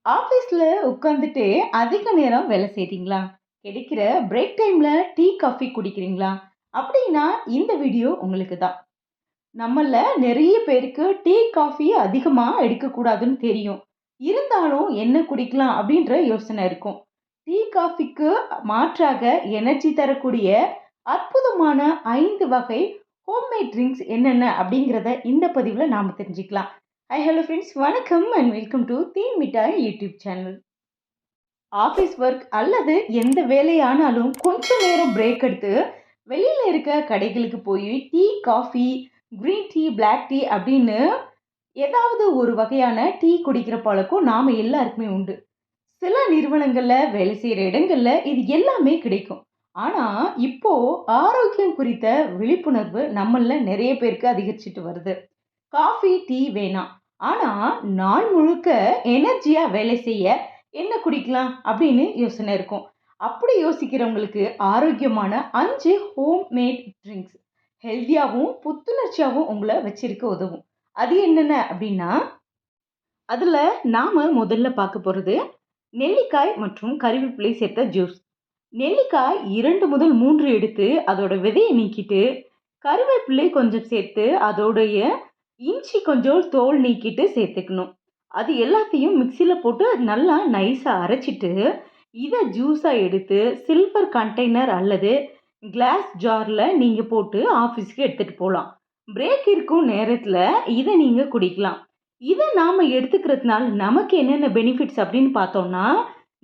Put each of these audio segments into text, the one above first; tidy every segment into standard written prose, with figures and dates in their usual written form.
ஆஃபீஸ்ல உட்காந்துட்டு அதிக நேரம் வேலை செய்றீங்களா? கிடைக்கிற பிரேக் டைம்ல டீ, காஃபி குடிக்கிறீங்களா? அப்படின்னா இந்த வீடியோ உங்களுக்கு தான். நம்மள நெறைய பேருக்கு டீ, காஃபி அதிகமா எடுக்கக்கூடாதுன்னு தெரியும். இருந்தாலும் என்ன குடிக்கலாம் அப்படின்ற யோசனை இருக்கும். டீ, காஃபிக்கு மாற்றாக எனர்ஜி தரக்கூடிய அற்புதமான 5 வகை ஹோம்மேட் ட்ரிங்க்ஸ் என்னென்ன அப்படிங்கிறத இந்த பதிவுல நாம தெரிஞ்சுக்கலாம். ஹாய் ஹலோ ஃப்ரெண்ட்ஸ், வணக்கம் அண்ட் வெல்கம் டு தேன் மிட்டாய் யூடியூப் சேனல். ஆஃபீஸ் ஒர்க் அல்லது எந்த வேலையானாலும் கொஞ்ச நேரம் பிரேக் எடுத்து வெளியில இருக்க கடைகளுக்கு போய் tea, coffee, green tea, black tea அப்படின்னு ஏதாவது ஒரு வகையான டீ குடிக்கிற பழக்கம் நாம எல்லாருக்குமே உண்டு. சில நிறுவனங்கள்ல வேலை செய்யற இடங்கள்ல இது எல்லாமே கிடைக்கும். ஆனா இப்போ ஆரோக்கியம் குறித்த விழிப்புணர்வு நம்மள நிறைய பேருக்கு அதிகரிச்சுட்டு வருது. காஃபி, டீ வேணாம். ஆனா, நாள் முழுக்க எனர்ஜியா வேலை செய்ய என்ன குடிக்கலாம் அப்படின்னு யோசனை இருக்கும். அப்படி யோசிக்கிறவங்களுக்கு ஆரோக்கியமான 5 ஹோம் மேட் ட்ரிங்க்ஸ் ஹெல்தியாவும், புத்துணர்ச்சியாவும் உங்கள வச்சிருக்க உதவும். அது என்னென்ன அப்படின்னா, அதுல நாம முதல்ல பார்க்க போறது நெல்லிக்காய் மற்றும் கறிவேப்பிலை சேர்த்த ஜூஸ். நெல்லிக்காய் 2 முதல் 3 எடுத்து அதோட விதைய நீக்கிட்டு, கறிவேப்பிலை கொஞ்சம் சேர்த்து அதோடைய இஞ்சி கொஞ்சம் தோல் நீக்கிட்டு சேர்த்துக்கணும். அது எல்லாத்தையும் மிக்ஸியில போட்டு நல்லா நைஸா அரைச்சிட்டு, இத ஜூஸா எடுத்து சில்வர் கண்டெய்னர் அல்லது கிளாஸ் ஜார்ல நீங்க போட்டு ஆஃபீஸ்க்கு எடுத்துட்டு போலாம். பிரேக் இருக்கும் நேரத்துல இத நீங்க குடிக்கலாம். இத நாம எடுத்துக்கிறதுனால நமக்கு என்னென்ன பெனிஃபிட்ஸ் அப்படின்னு பார்த்தோம்னா,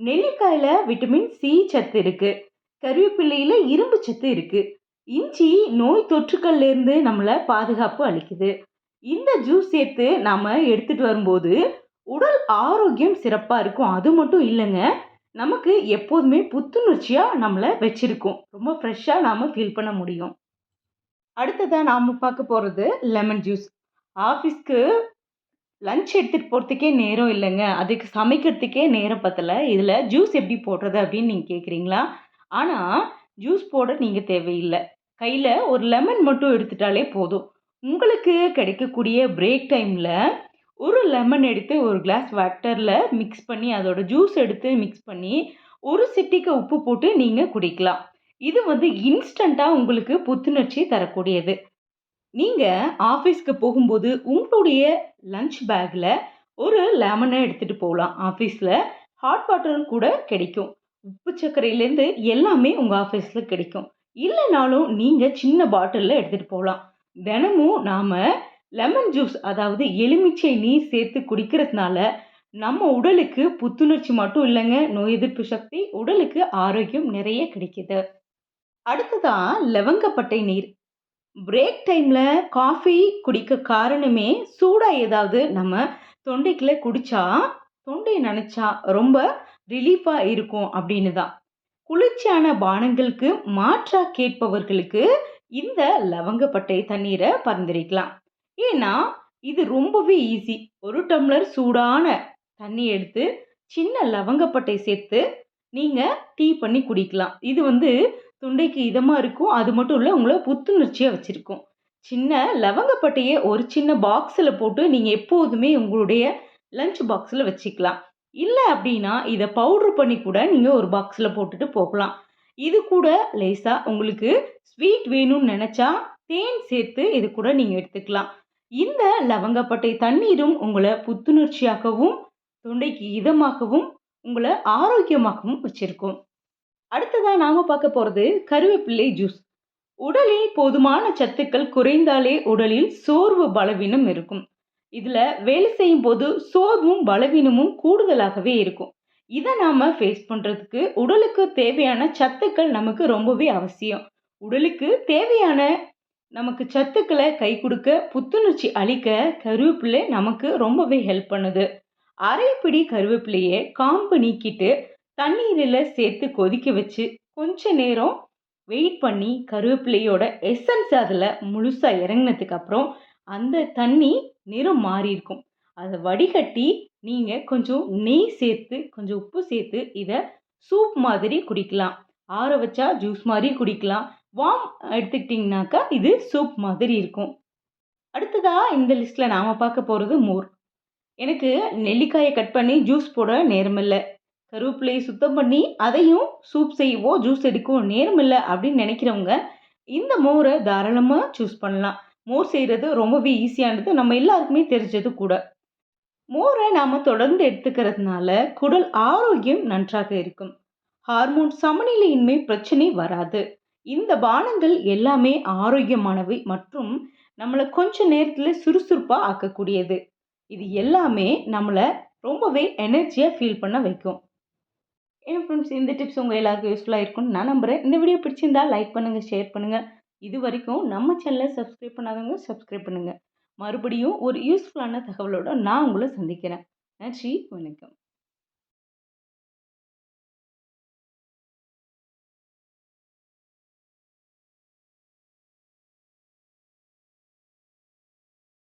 நெல்லிக்காயில விட்டமின் சி சத்து இருக்கு. கறிவேப்பிலையில இரும்பு சத்து இருக்கு. இஞ்சி நோய் தொற்றுக்கள்ல இருந்து நம்மள பாதுகாப்பு அளிக்குது. இந்த ஜூஸ் சேர்த்து நாம எடுத்துட்டு வரும்போது உடல் ஆரோக்கியம் சிறப்பா இருக்கும். அது மட்டும் இல்லைங்க, நமக்கு எப்போதுமே புத்துணர்ச்சியா நம்மள வச்சிருக்கும். ரொம்ப ஃப்ரெஷ்ஷா நாம ஃபீல் பண்ண முடியும். அடுத்ததா நாம பார்க்க போறது லெமன் ஜூஸ். ஆஃபீஸ்க்கு லஞ்ச் எடுத்துட்டு போறதுக்கே நேரம் இல்லைங்க. அதுக்கு சமைக்கிறதுக்கே நேரம் பத்தல. இதுல ஜூஸ் எப்படி போடுறது அப்படின்னு நீங்க கேட்குறீங்களா? ஆனா, ஜூஸ் போட நீங்க தேவையில்ல. கையில ஒரு லெமன் மட்டும் எடுத்துட்டாலே போதும். உங்களுக்கு கிடைக்கக்கூடிய பிரேக் டைம்ல ஒரு லெமன் எடுத்து ஒரு கிளாஸ் வாட்டர்ல மிக்ஸ் பண்ணி அதோட ஜூஸ் எடுத்து மிக்ஸ் பண்ணி ஒரு சிட்டிகை உப்பு போட்டு நீங்க குடிக்கலாம். இது வந்து இன்ஸ்டன்ட்டா உங்களுக்கு புத்துணர்ச்சி தரக்கூடியது. நீங்க ஆஃபீஸ்க்கு போகும்போது உங்களுடைய லஞ்ச் பேக்ல ஒரு லெமனை எடுத்துட்டு போகலாம். ஆஃபீஸ்ல ஹாட் வாட்டரும் கூட கிடைக்கும். உப்பு சர்க்கரையிலேருந்து எல்லாமே உங்க ஆஃபீஸ்ல கிடைக்கும். இல்லைனாலும் நீங்க சின்ன பாட்டில்ல எடுத்துட்டு போகலாம். தினமும் நாம லெமன் ஜூஸ் அதாவது எலுமிச்சை நீர் சேர்த்து குடிக்கிறதுனால நம்ம உடலுக்கு புத்துணர்ச்சி மட்டும் இல்லைங்க, நோய் எதிர்ப்பு சக்தி, உடலுக்கு ஆரோக்கியம் நிறைய கிடைக்குது. அடுத்ததா லவங்கப்பட்டை நீர். பிரேக் டைம்ல காஃபி குடிக்க காரணமே சூடா ஏதாவது நம்ம தொண்டைக்குள்ள குடிச்சா தொண்டையை நனைச்சா ரொம்ப ரிலீஃபா இருக்கும் அப்படின்னு தான். குளிர்ச்சியான பானங்களுக்கு மாற்றா கேட்பவர்களுக்கு இந்த லவங்கப்பட்டை தண்ணீரை பரிந்துரைக்கலாம். ஏன்னா இது ரொம்பவே ஈஸி. ஒரு டம்ளர் சூடான தண்ணி எடுத்து சின்ன லவங்கப்பட்டை சேர்த்து நீங்க டீ பண்ணி குடிக்கலாம். இது வந்து தொண்டைக்கு இதமா இருக்கும். அது மட்டும் இல்ல, உங்கள புத்துணர்ச்சியா வச்சிருக்கும். சின்ன லவங்கப்பட்டைய ஒரு சின்ன பாக்ஸ்ல போட்டு நீங்க எப்போதுமே உங்களுடைய லஞ்ச் பாக்ஸ்ல வச்சுக்கலாம். இல்ல அப்படின்னா, இத பவுடர் பண்ணி கூட நீங்க ஒரு பாக்ஸ்ல போட்டுட்டு போகலாம். இது கூட லேசா உங்களுக்கு ஸ்வீட் வேணும்னு நெனச்சா, தேன் சேர்த்து இது கூட நீங்க எடுத்துக்கலாம். இந்த லவங்கப்பட்டை தண்ணீரும் உங்கள புத்துணர்ச்சியாகவும், தொண்டைக்கு இதமாகவும், உங்கள ஆரோக்கியமாகவும் வச்சிருக்கும். அடுத்ததா நாம பார்க்க போறது கருவேப்பிள்ளை ஜூஸ். உடலில் போதுமான சத்துக்கள் குறைந்தாலே உடலில் சோர்வு, பலவீனம் இருக்கும். இதுல வேலை செய்யும் போது சோர்வும் பலவீனமும் கூடுதலாகவே இருக்கும். இத நாம ஃபேஸ் பண்றதுக்கு உடலுக்கு தேவையான சத்துக்கள் நமக்கு ரொம்பவே அவசியம். உடலுக்கு தேவையான நமக்கு சத்துக்களை கை கொடுக்க, புத்துணர்ச்சி அளிக்க கருவேப்பிலை நமக்கு ரொம்பவே ஹெல்ப் பண்ணுது. அரை பிடி கருவேப்பிலையை காம்பு நீக்கிட்டு தண்ணீரில் சேர்த்து கொதிக்க வச்சு கொஞ்ச நேரம் வெயிட் பண்ணி கருவேப்பிலையோட எசன்ஸ் அதில் முழுசாக இறங்கினதுக்கு அப்புறம் அந்த தண்ணி நிறம் மாறி இருக்கும். அதை வடிகட்டி நீங்கள் கொஞ்சம் நெய் சேர்த்து கொஞ்சம் உப்பு சேர்த்து இதை சூப் மாதிரி குடிக்கலாம். ஆற வச்சா ஜூஸ் மாதிரி குடிக்கலாம். வார்ம் எடுத்துக்கிட்டிங்கனாக்கா இது சூப் மாதிரி இருக்கும். அடுத்ததா இந்த லிஸ்ட்ல நாம பார்க்க போகிறது மோர். எனக்கு நெல்லிக்காய கட் பண்ணி ஜூஸ் போட நேரமில்ல. கருவேப்பிலைய சுத்தம் பண்ணி அதையும் சூப் செய்யவோ, ஜூஸ் எடுக்கவோ நேரமில்ல அப்படின்னு நினைக்கிறவங்க, இந்த மோர தாராளமா சூஸ் பண்ணலாம். மோர் செய்றது ரொம்பவே ஈஸியானது. நம்ம எல்லாருக்குமே தெரிஞ்சது கூட. மோர நாம தொடர்ந்து எடுத்துக்கிறதுனால குடல் ஆரோக்கியம் நன்றாக இருக்கும். ஹார்மோன் சமநிலையின்மை பிரச்சனை வராது. இந்த பானங்கள் எல்லாமே ஆரோக்கியமானவை மற்றும் நம்மள கொஞ்ச நேரத்துல சுறுசுறுப்பா ஆக்கக்கூடியது. இது எல்லாமே நம்மள ரொம்பவே எனர்ஜியா ஃபீல் பண்ண வைக்கும். ஏன்னா ஃப்ரெண்ட்ஸ் இந்த டிப்ஸ் உங்க எல்லாருக்கும் யூஸ்ஃபுல்லா இருக்கும்னு நான் நம்புறேன். இந்த வீடியோ பிடிச்சிருந்தா லைக் பண்ணுங்க, ஷேர் பண்ணுங்க. இதுவரைக்கும் நம்ம சேனல சப்ஸ்கிரைப் பண்ணாதவங்க சப்ஸ்கிரைப் பண்ணுங்க. மறுபடியும் ஒரு யூஸ்ஃபுல்லான தகவலோட நான் உங்கள சந்திக்கிறேன். நன்றி, வணக்கம்.